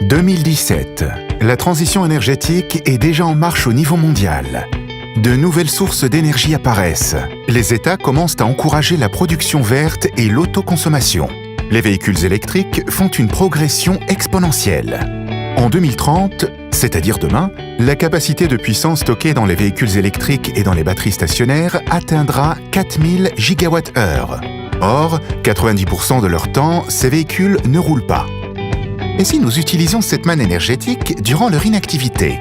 2017. La transition énergétique est déjà en marche au niveau mondial. De nouvelles sources d'énergie apparaissent. Les États commencent à encourager la production verte et l'autoconsommation. Les véhicules électriques font une progression exponentielle. En 2030, c'est-à-dire demain, la capacité de puissance stockée dans les véhicules électriques et dans les batteries stationnaires atteindra 4000 gigawattheures. Or, 90% de leur temps, ces véhicules ne roulent pas. Et si nous utilisions cette manne énergétique durant leur inactivité ?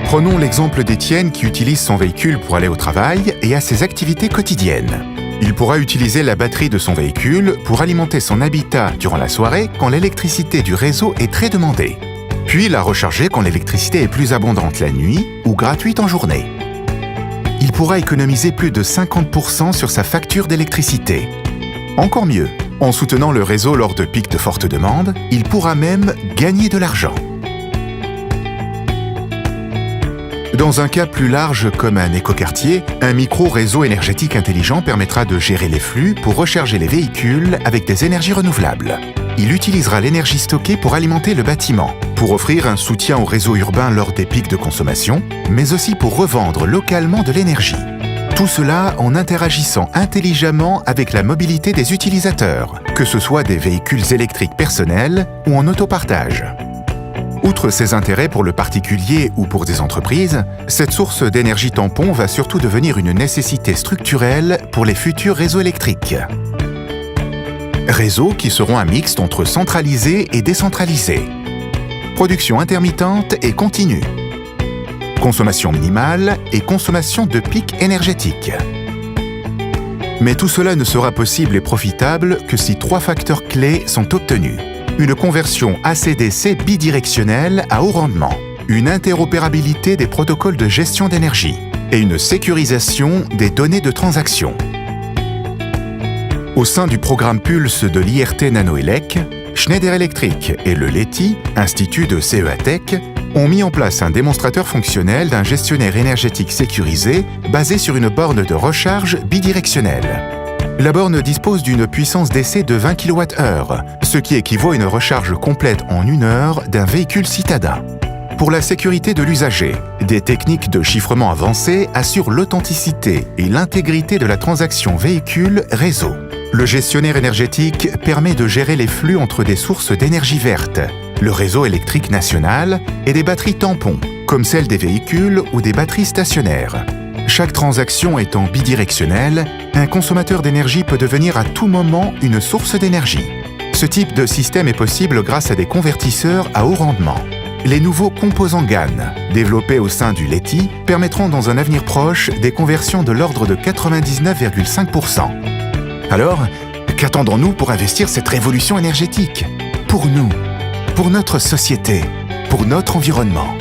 Prenons l'exemple d'Étienne qui utilise son véhicule pour aller au travail et à ses activités quotidiennes. Il pourra utiliser la batterie de son véhicule pour alimenter son habitat durant la soirée quand l'électricité du réseau est très demandée. Puis la recharger quand l'électricité est plus abondante la nuit ou gratuite en journée. Il pourra économiser plus de 50% sur sa facture d'électricité. Encore mieux, en soutenant le réseau lors de pics de forte demande, il pourra même gagner de l'argent. Dans un cas plus large comme un écoquartier, un micro-réseau énergétique intelligent permettra de gérer les flux pour recharger les véhicules avec des énergies renouvelables. Il utilisera l'énergie stockée pour alimenter le bâtiment, pour offrir un soutien au réseau urbain lors des pics de consommation, mais aussi pour revendre localement de l'énergie. Tout cela en interagissant intelligemment avec la mobilité des utilisateurs, que ce soit des véhicules électriques personnels ou en autopartage. Outre ses intérêts pour le particulier ou pour des entreprises, cette source d'énergie tampon va surtout devenir une nécessité structurelle pour les futurs réseaux électriques. Réseaux qui seront un mixte entre centralisé et décentralisé. Production intermittente et continue. Consommation minimale et consommation de pics énergétiques. Mais tout cela ne sera possible et profitable que si 3 facteurs clés sont obtenus. Une conversion AC/DC bidirectionnelle à haut rendement, une interopérabilité des protocoles de gestion d'énergie et une sécurisation des données de transaction. Au sein du programme Pulse de l'IRT Nanoelec, Schneider Electric et le LETI, Institut de CEATech, ont mis en place un démonstrateur fonctionnel d'un gestionnaire énergétique sécurisé basé sur une borne de recharge bidirectionnelle. La borne dispose d'une puissance d'essai de 20 kWh, ce qui équivaut à une recharge complète en 1 heure d'un véhicule citadin. Pour la sécurité de l'usager, des techniques de chiffrement avancées assurent l'authenticité et l'intégrité de la transaction véhicule-réseau. Le gestionnaire énergétique permet de gérer les flux entre des sources d'énergie verte, le réseau électrique national et des batteries tampons, comme celles des véhicules ou des batteries stationnaires. Chaque transaction étant bidirectionnelle, un consommateur d'énergie peut devenir à tout moment une source d'énergie. Ce type de système est possible grâce à des convertisseurs à haut rendement. Les nouveaux composants GaN, développés au sein du LETI, permettront dans un avenir proche des conversions de l'ordre de 99,5%. Alors, qu'attendons-nous pour investir cette révolution énergétique ? Pour nous, pour notre société, pour notre environnement.